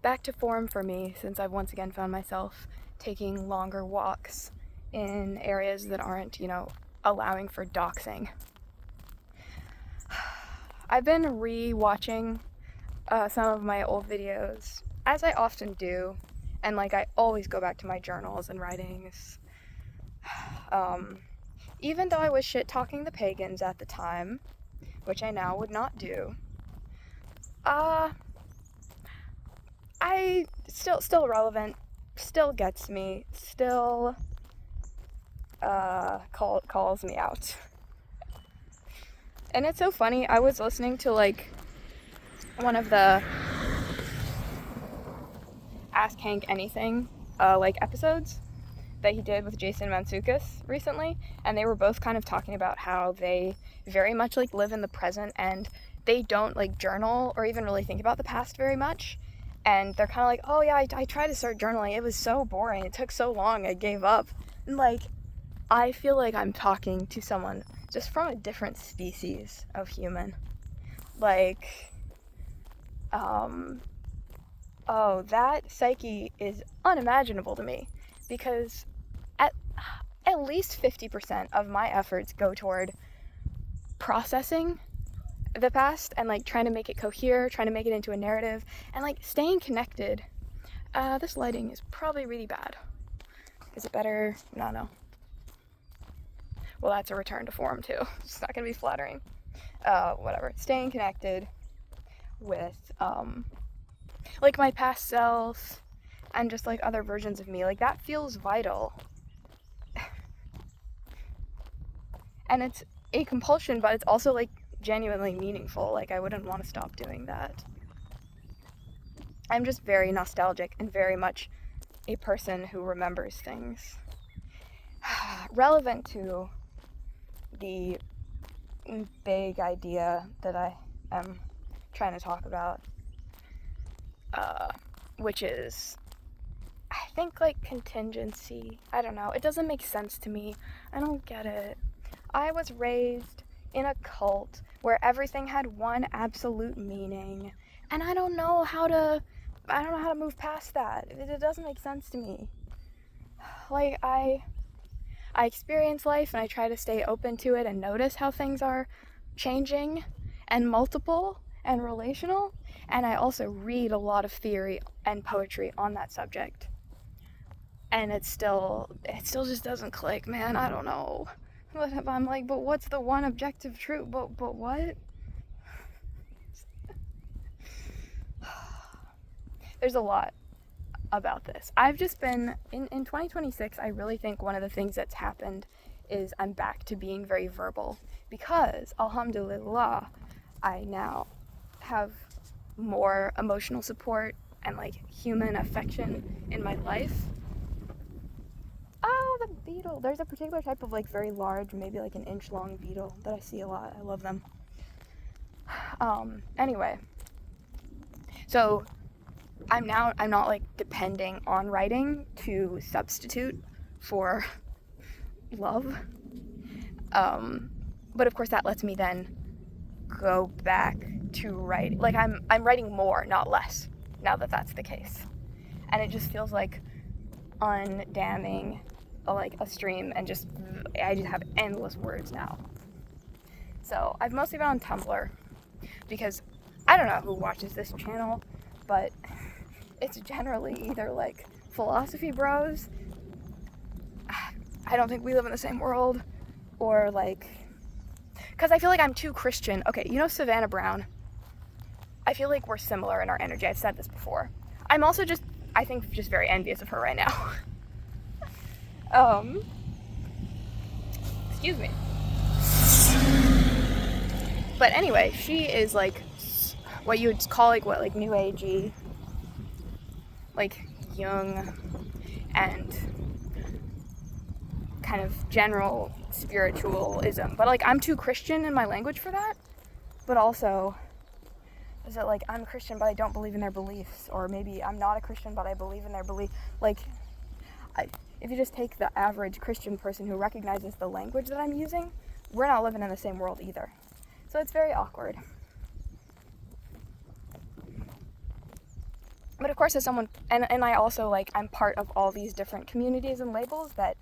back to form for me since I've once again found myself taking longer walks in areas that aren't, allowing for doxing. I've been re-watching some of my old videos, as I often do, and I always go back to my journals and writings. Even though I was shit-talking the pagans at the time, which I now would not do, I still relevant, still gets me, still calls me out. And it's so funny, I was listening to one of the Ask Hank Anything episodes that he did with Jason Mantzoukas recently, and they were both kind of talking about how they very much live in the present, and they don't journal or even really think about the past very much. And they're kind of oh yeah, I tried to start journaling, it was so boring, it took so long, I gave up. And I feel like I'm talking to someone just from a different species of human. Oh, that psyche is unimaginable to me, because at least 50% of my efforts go toward processing the past and trying to make it cohere, trying to make it into a narrative, and staying connected. This lighting is probably really bad. Is it better? No. Well, that's a return to form too. It's not gonna be flattering. Whatever. Staying connected with my past self and just other versions of me. That feels vital. And it's a compulsion, but it's also genuinely meaningful. I wouldn't want to stop doing that. I'm just very nostalgic and very much a person who remembers things. Relevant to the big idea that I am trying to talk about, which is, I think contingency. I don't know. It doesn't make sense to me. I don't get it. I was raised in a cult where everything had one absolute meaning, and I don't know how to move past that. It doesn't make sense to me. I experience life and I try to stay open to it and notice how things are changing and multiple and relational, and I also read a lot of theory and poetry on that subject. And it still just doesn't click, man. I don't know. I'm but what's the one objective truth? But what? There's a lot about this. I've just been, in 2026, I really think one of the things that's happened is I'm back to being very verbal, because, alhamdulillah, I now have more emotional support and human affection in my life. Oh, the beetle. There's a particular type of very large, maybe an inch long beetle that I see a lot. I love them. Anyway. So I'm not depending on writing to substitute for love. But of course that lets me then go back to writing. I'm writing more, not less, now that that's the case. And it just feels undamming a stream, and I just have endless words now. So I've mostly been on Tumblr, because I don't know who watches this channel, but it's generally either philosophy bros, I don't think we live in the same world, or because I feel I'm too Christian. Okay, Savannah Brown? I feel we're similar in our energy. I've said this before. I'm also just very envious of her right now. Excuse me. But anyway, she is what you would call new agey, young and kind of general spiritualism. But I'm too Christian in my language for that. But also, is it I'm Christian but I don't believe in their beliefs, or maybe I'm not a Christian but I believe in their belief. If you just take the average Christian person who recognizes the language that I'm using, we're not living in the same world either. So it's very awkward. But of course, as someone, and I also, like, I'm part of all these different communities and labels that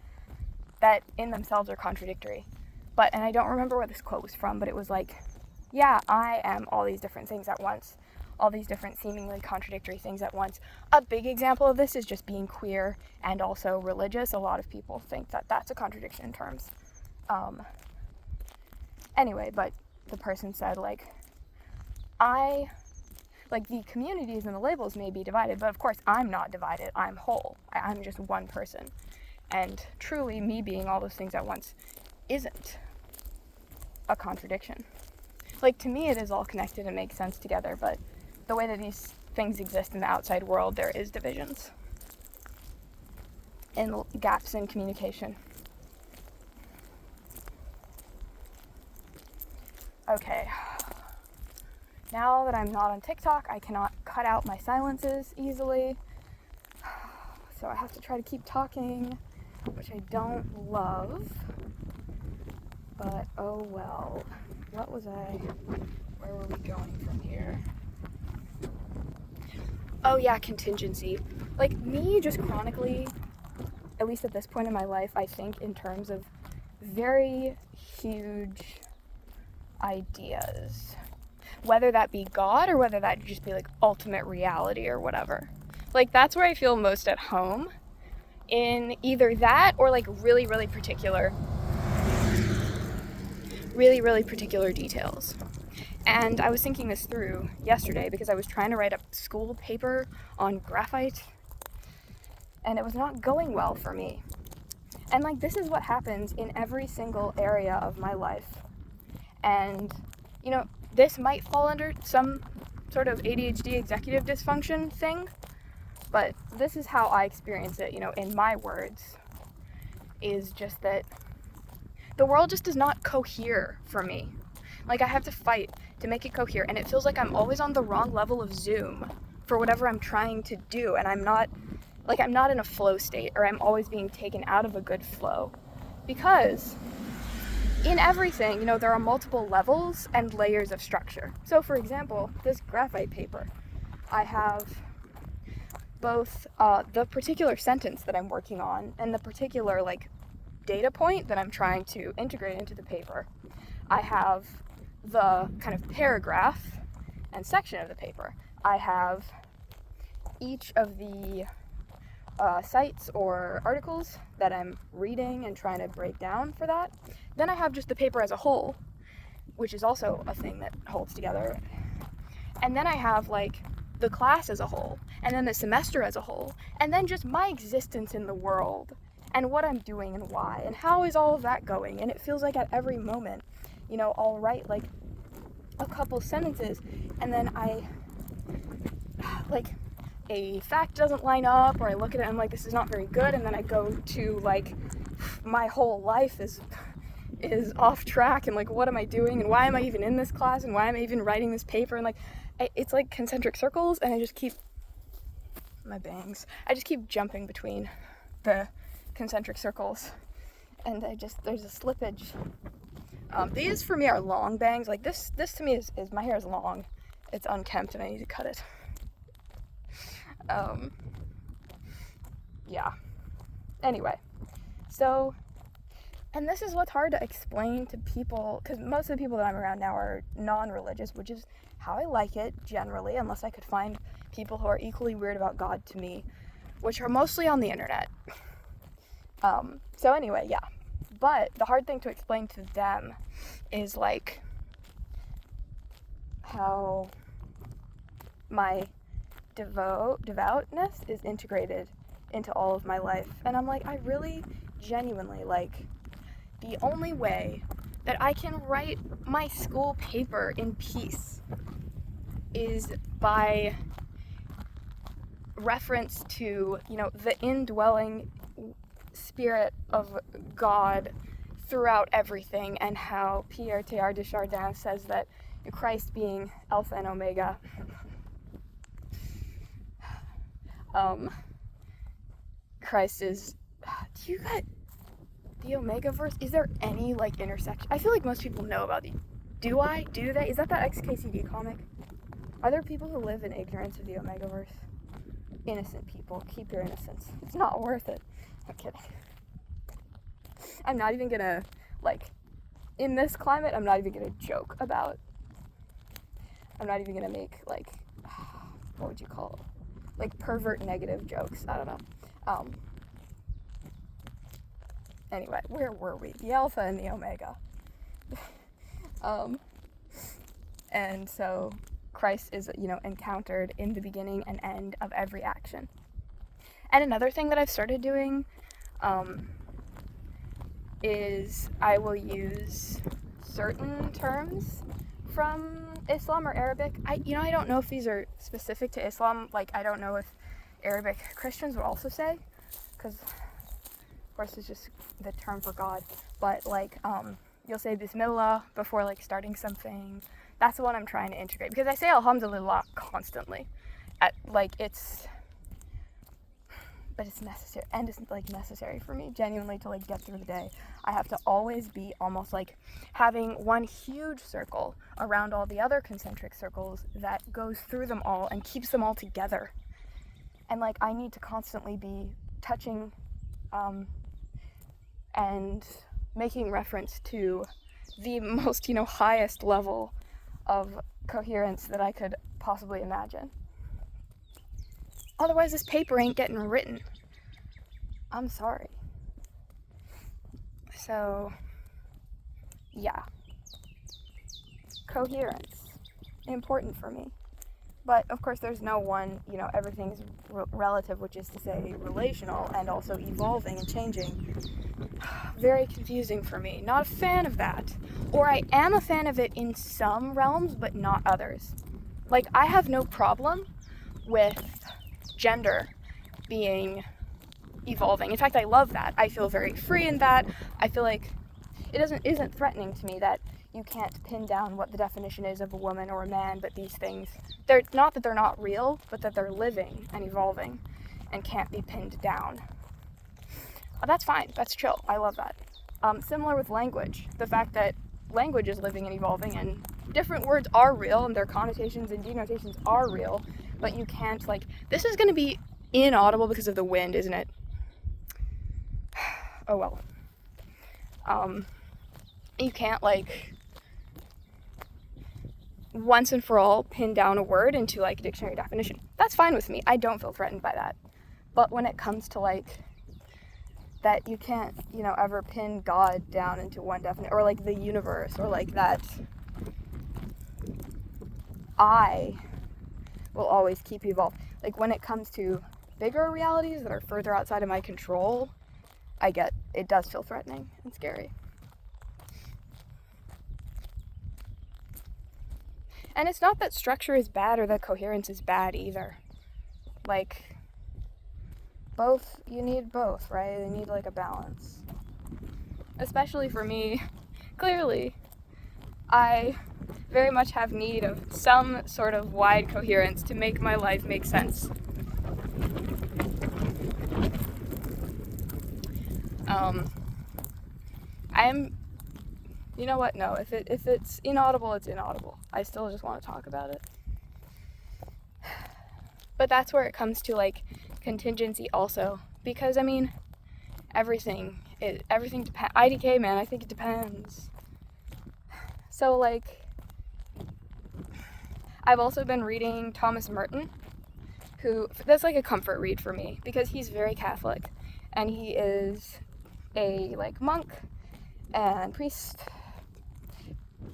in themselves are contradictory. And I don't remember where this quote was from, but it was like, yeah, I am all these different things at once, all these different seemingly contradictory things at once. A big example of this is just being queer and also religious. A lot of people think that that's a contradiction in terms. Anyway, but the person said, like, the communities and the labels may be divided, but of course I'm not divided. I'm whole. I'm just one person. And truly, me being all those things at once isn't a contradiction. Like, to me, it is all connected and makes sense together, but the way that these things exist in the outside world, there is divisions and gaps in communication. Okay. Now that I'm not on TikTok, I cannot cut out my silences easily. So I have to try to keep talking, which I don't love. But oh well. Where were we going from here? Oh yeah, contingency. Like, me just chronically, at least at this point in my life, I think in terms of very huge ideas. Whether that be God or whether that just be like ultimate reality or whatever. Like, that's where I feel most at home, in either that or like really, really particular details. And I was thinking this through yesterday because I was trying to write a school paper on graphite and it was not going well for me. And like, this is what happens in every single area of my life. And, you know, this might fall under some sort of ADHD executive dysfunction thing, but this is how I experience it, you know, in my words, is just that the world just does not cohere for me. Like, I have to fight to make it cohere, and it feels like I'm always on the wrong level of Zoom for whatever I'm trying to do, and I'm not in a flow state, or I'm always being taken out of a good flow. Because in everything, you know, there are multiple levels and layers of structure. So, for example, this graphite paper, I have both the particular sentence that I'm working on and the particular, like, data point that I'm trying to integrate into the paper. I have the kind of paragraph and section of the paper. I have each of the sites or articles that I'm reading and trying to break down for that. Then I have just the paper as a whole, which is also a thing that holds together. And then I have, like, the class as a whole, and then the semester as a whole, and then just my existence in the world, and what I'm doing and why, and how is all of that going. And it feels like at every moment, you know, I'll write, like, a couple sentences, and then a fact doesn't line up, or I look at it and I'm like, this is not very good, and then I go to, like, my whole life is off track, and, like, what am I doing, and why am I even in this class, and why am I even writing this paper, and, like, it's like concentric circles, and I just keep jumping between the concentric circles, and there's a slippage. These for me are long bangs. Like, this to me is my hair is long, it's unkempt, and I need to cut it. Yeah. Anyway, so, and this is what's hard to explain to people, because most of the people that I'm around now are non-religious, which is how I like it, generally, unless I could find people who are equally weird about God to me, which are mostly on the internet. So anyway, yeah. But the hard thing to explain to them is, like, how my devoutness is integrated into all of my life. And I'm like, I really genuinely, like, the only way that I can write my school paper in peace is by reference to, you know, the indwelling spirit of God throughout everything, and how Pierre Teilhard de Chardin says that Christ being Alpha and Omega, Christ is, do you got the Omega verse? Is there any, like, intersection? I feel like most people know about the, do they? Is that XKCD comic? Are there people who live in ignorance of the Omega verse? innocent people, keep your innocence. It's not worth it. I'm kidding. I'm not even gonna, like, in this climate, I'm not even gonna joke about, I'm not even gonna make, like, what would you call it? Like, pervert negative jokes. I don't know. Anyway, where were we? The alpha and the omega. And so Christ is, encountered in the beginning and end of every action. And another thing that I've started doing is I will use certain terms from Islam or Arabic. I don't know if these are specific to Islam. Like, I don't know if Arabic Christians would also say, because, of course, it's just the term for God. But, like, you'll say Bismillah before, like, starting something. That's the one I'm trying to integrate, because I say Alhamdulillah constantly. But it's necessary, and it's, like, necessary for me, genuinely, to, like, get through the day. I have to always be almost, like, having one huge circle around all the other concentric circles that goes through them all and keeps them all together. And, like, I need to constantly be touching and making reference to the most, highest level of coherence that I could possibly imagine. Otherwise, this paper ain't getting written. I'm sorry. So, yeah. Coherence. Important for me. But, of course, there's no one, everything's relative, which is to say relational and also evolving and changing. Very confusing for me. Not a fan of that. Or I am a fan of it in some realms, but not others. Like, I have no problem with gender being evolving. In fact, I love that. I feel very free in that. I feel like it isn't threatening to me that you can't pin down what the definition is of a woman or a man, but these things, they're not that they're not real, but that they're living and evolving and can't be pinned down. That's fine. That's chill. I love that. Similar with language. The fact that language is living and evolving, and different words are real and their connotations and denotations are real, but you can't, like, this is going to be inaudible because of the wind, isn't it? Oh well. You can't, like, once and for all pin down a word into, like, a dictionary definition. That's fine with me. I don't feel threatened by that. But when it comes to, like, that you can't, ever pin God down into one definition, or, like, the universe, or, like, that I will always keep evolving. Like, when it comes to bigger realities that are further outside of my control, it does feel threatening and scary. And it's not that structure is bad or that coherence is bad either. Like, you need both, right? You need, like, a balance. Especially for me, clearly, I very much have need of some sort of wide coherence to make my life make sense. You know what? No, if it's inaudible, it's inaudible. I still just want to talk about it. But that's where it comes to, like, contingency also. Because, I mean, everything depends. IDK, man, I think it depends. So, like, I've also been reading Thomas Merton, that's, like, a comfort read for me, because he's very Catholic, and he is a, like, monk and priest,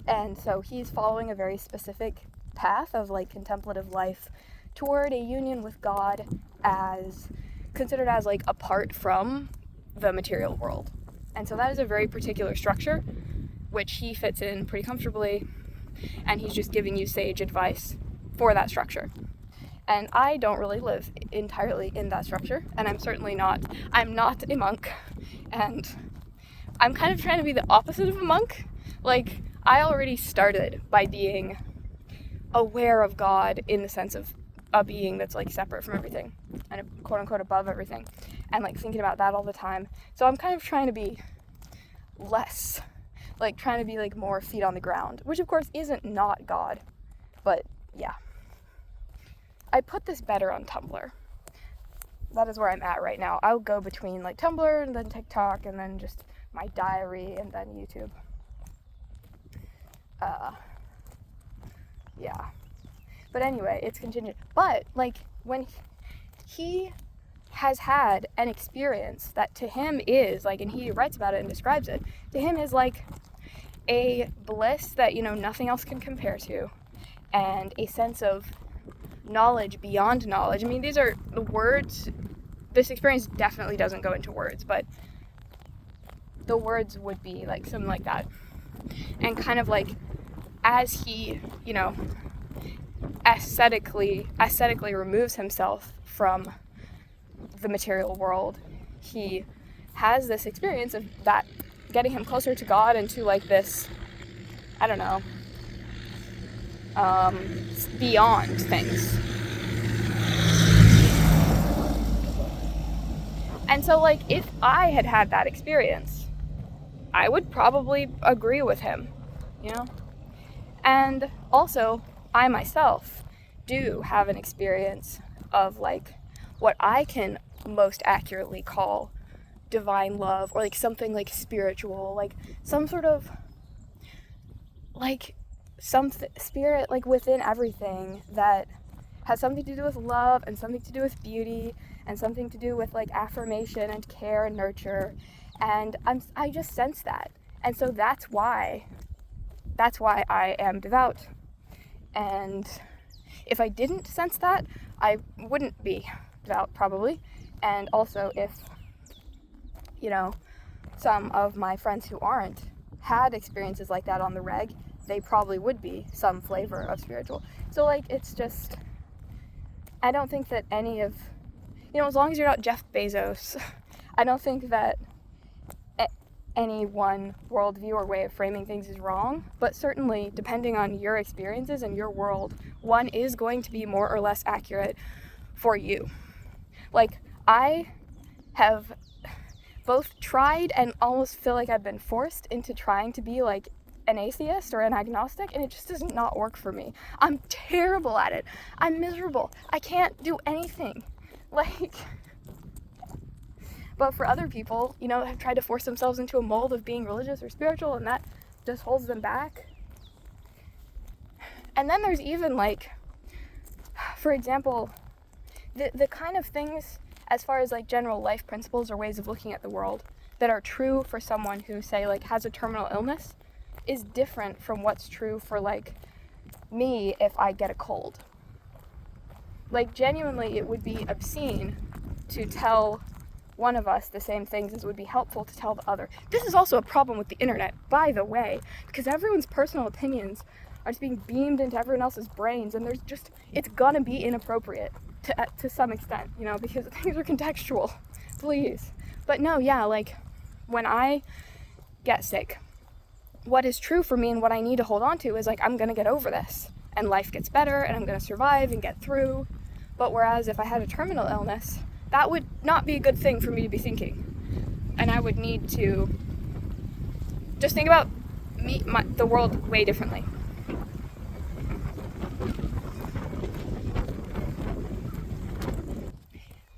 and so he's following a very specific path of, like, contemplative life toward a union with God as considered as, like, apart from the material world. And so that is a very particular structure, which he fits in pretty comfortably, and he's just giving you sage advice for that structure. And I don't really live entirely in that structure, and I'm not a monk, and I'm kind of trying to be the opposite of a monk. Like, I already started by being aware of God in the sense of a being that's, like, separate from everything and quote unquote above everything, and, like, thinking about that all the time. So I'm kind of trying to be less, like, trying to be, like, more feet on the ground, which of course isn't not God, but yeah. I put this better on Tumblr. that is where I'm at right now. I'll go between like Tumblr and then TikTok and then just my diary and then YouTube. Yeah. But anyway, it's contingent. But like when he has had an experience that to him is like, and he writes about it and describes it, to him is like a bliss that, you know, nothing else can compare to, and a sense of knowledge beyond knowledge. I mean, these are the words. This experience definitely doesn't go into words, but the words would be like something like that. And kind of like as he, you know, aesthetically removes himself from the material world, he has this experience of that getting him closer to God and to like this, I don't know, beyond things. And so like if I had had that experience, I would probably agree with him, you know? And also, I myself do have an experience of like what I can most accurately call divine love, or like something like spiritual, like some sort of like some spirit like within everything that has something to do with love and something to do with beauty and something to do with like affirmation and care and nurture. And I just sense that. And so that's why I am devout. And if I didn't sense that, I wouldn't be devout probably. And also if, you know, some of my friends who aren't had experiences like that on the reg, they probably would be some flavor of spiritual. So like it's just, I don't think that any of, you know, as long as you're not Jeff Bezos, I don't think that any one worldview or way of framing things is wrong, but certainly depending on your experiences and your world, one is going to be more or less accurate for you. Like, I have both tried and almost feel like I've been forced into trying to be like an atheist or an agnostic, and it just does not work for me. I'm terrible at it. I'm miserable. I can't do anything. Like, but for other people, you know, have tried to force themselves into a mold of being religious or spiritual, and that just holds them back. And then there's even like, for example, the kind of things as far as like general life principles or ways of looking at the world that are true for someone who, say, like has a terminal illness is different from what's true for like me if I get a cold. Like, genuinely, it would be obscene to tell one of us the same things as would be helpful to tell the other. This is also a problem with the internet, by the way, because everyone's personal opinions are just being beamed into everyone else's brains, and there's just, it's gonna be inappropriate to some extent, you know, because things are contextual, please. But no, yeah, like, when I get sick, what is true for me and what I need to hold on to is like, I'm gonna get over this, and life gets better, and I'm gonna survive and get through. But whereas if I had a terminal illness, that would not be a good thing for me to be thinking. And I would need to just think about the world way differently.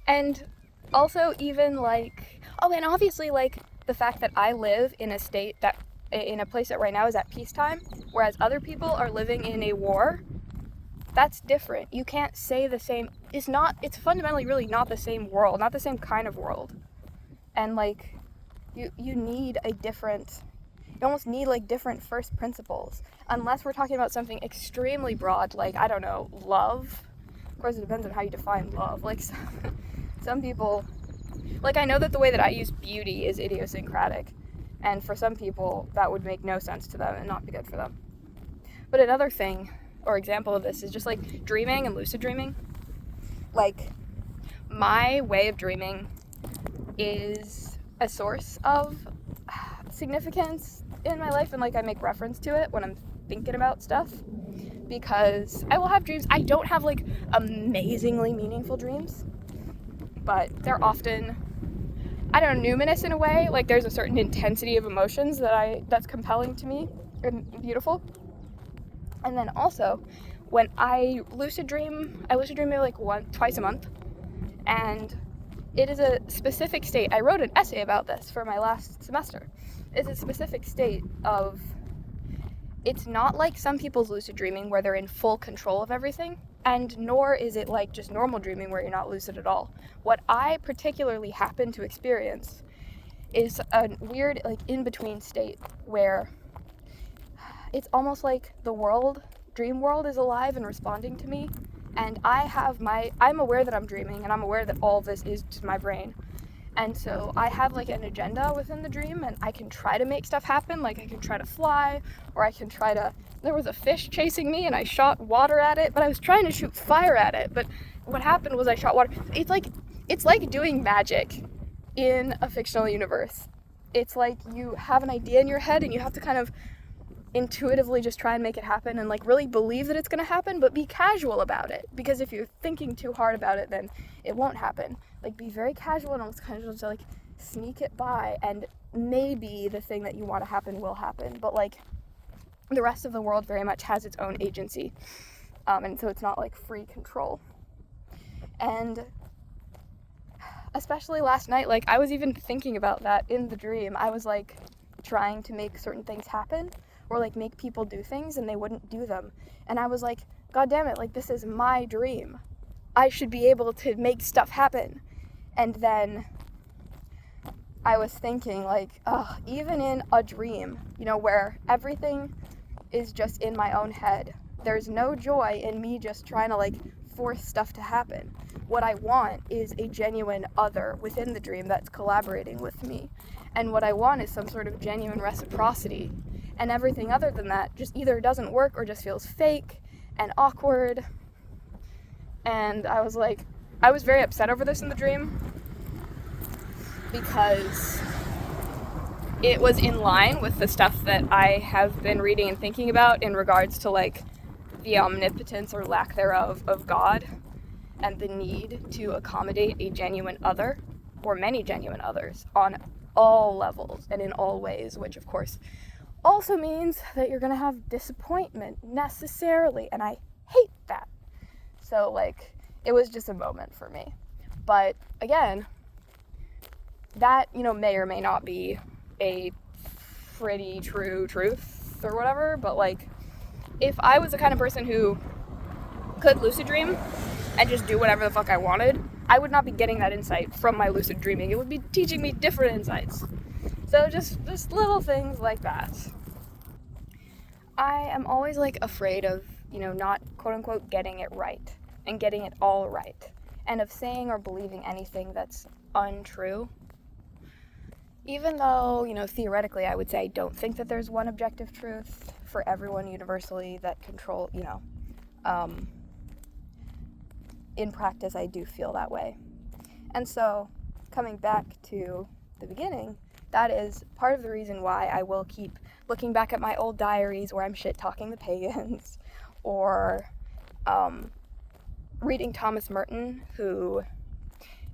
And also even like, oh, and obviously like the fact that I live in a state that, in a place that right now is at peacetime, whereas other people are living in a war, that's different. You can't say the same, it's fundamentally really not the same world, not the same kind of world. And like, you need a different, you almost need like different first principles, unless we're talking about something extremely broad, like, I don't know, love. Of course, it depends on how you define love. Like, some people, like, I know that the way that I use beauty is idiosyncratic, and for some people that would make no sense to them and not be good for them. But another thing or example of this is just like dreaming and lucid dreaming. Like, my way of dreaming is a source of significance in my life, and like I make reference to it when I'm thinking about stuff, because I will have dreams. I don't have like amazingly meaningful dreams, but they're often, I don't know, numinous in a way. Like, there's a certain intensity of emotions that's compelling to me and beautiful. And then also, when I lucid dream maybe like twice a month, and it is a specific state. I wrote an essay about this for my last semester. It's a specific state of, it's not like some people's lucid dreaming where they're in full control of everything, and nor is it like just normal dreaming where you're not lucid at all. What I particularly happen to experience is a weird, like, in-between state where it's almost like the world, dream world, is alive and responding to me, and I'm aware that I'm dreaming, and I'm aware that all this is just my brain. And so I have like an agenda within the dream, and I can try to make stuff happen. Like I can try to fly, or I can try to, there was a fish chasing me and I shot water at it, but I was trying to shoot fire at it. But what happened was I shot water. It's like doing magic in a fictional universe. It's like you have an idea in your head and you have to kind of intuitively just try and make it happen, and like really believe that it's going to happen, but be casual about it, because if you're thinking too hard about it, then it won't happen. Like, be very casual and almost kind of just like sneak it by, and maybe the thing that you want to happen will happen, but like the rest of the world very much has its own agency, and so it's not like free control. And especially last night, like I was even thinking about that in the dream. I was like trying to make certain things happen, or like make people do things, and they wouldn't do them. And I was like, God damn it, like this is my dream. I should be able to make stuff happen. And then I was thinking like, even in a dream, you know, where everything is just in my own head, there's no joy in me just trying to like force stuff to happen. What I want is a genuine other within the dream that's collaborating with me. And what I want is some sort of genuine reciprocity. And everything other than that just either doesn't work or just feels fake and awkward. And I was very upset over this in the dream, because it was in line with the stuff that I have been reading and thinking about in regards to like the omnipotence or lack thereof of God, and the need to accommodate a genuine other, or many genuine others, on all levels and in all ways, which of course also means that you're gonna have disappointment necessarily, and I hate that. So like, it was just a moment for me. But again, that, you know, may or may not be a pretty true truth or whatever, but like, if I was the kind of person who could lucid dream and just do whatever the fuck I wanted, I would not be getting that insight from my lucid dreaming. It would be teaching me different insights. So just little things like that. I am always like afraid of, you know, not quote unquote getting it right and getting it all right, and of saying or believing anything that's untrue. Even though, you know, theoretically I would say I don't think that there's one objective truth for everyone universally that control, you know, in practice I do feel that way. And so, coming back to the beginning, that is part of the reason why I will keep looking back at my old diaries where I'm shit-talking the pagans, or reading Thomas Merton, who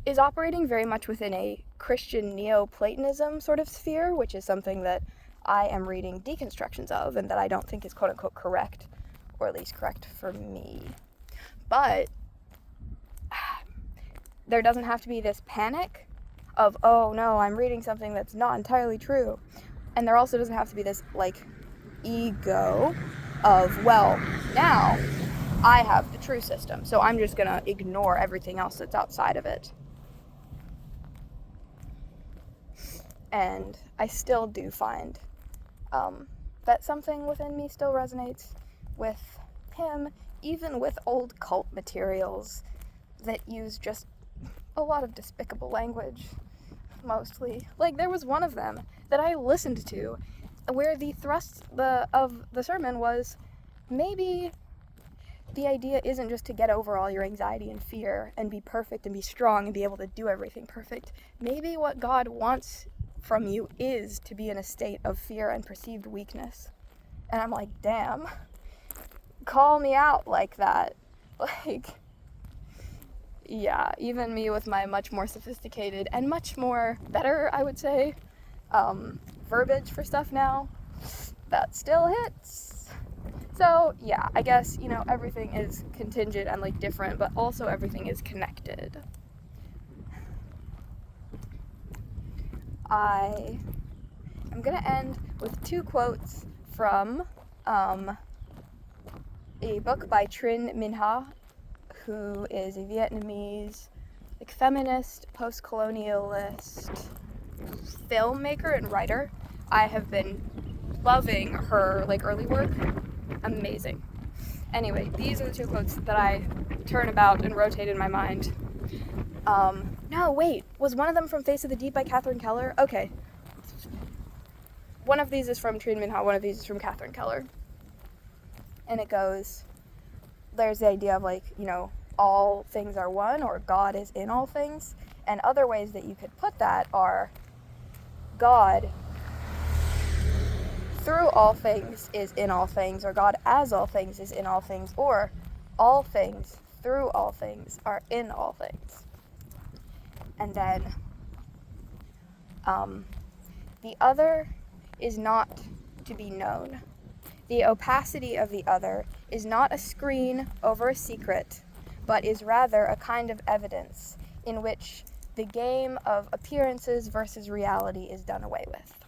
is operating very much within a Christian Neoplatonism sort of sphere, which is something that I am reading deconstructions of, and that I don't think is quote-unquote correct, or at least correct for me. But there doesn't have to be this panic of, oh no, I'm reading something that's not entirely true. And there also doesn't have to be this, like, ego of, well, now I have the true system, so I'm just gonna ignore everything else that's outside of it. And I still do find that something within me still resonates with him, even with old cult materials that use just a lot of despicable language, mostly. Like, there was one of them that I listened to where the thrust of the sermon was, maybe the idea isn't just to get over all your anxiety and fear and be perfect and be strong and be able to do everything perfect. Maybe what God wants from you is to be in a state of fear and perceived weakness. And I'm like, damn, call me out like that. Like, yeah, even me with my much more sophisticated and much more better, I would say, verbiage for stuff now, that still hits. So yeah, I guess, you know, everything is contingent and like different, but also everything is connected. I'm going to end with 2 quotes from a book by Trinh Minh Ha, who is a Vietnamese feminist, post-colonialist filmmaker and writer. I have been loving her early work. Amazing. Anyway, these are the 2 quotes that I turn about and rotate in my mind. No, wait. Was one of them from Face of the Deep by Catherine Keller? Okay. One of these is from Trinh Minh Ha, one of these is from Catherine Keller. And it goes, there's the idea of all things are one, or God is in all things. And other ways that you could put that are God through all things is in all things, or God as all things is in all things, or all things through all things are in all things. And then the other is not to be known. The opacity of the other is not a screen over a secret, but is rather a kind of evidence in which the game of appearances versus reality is done away with.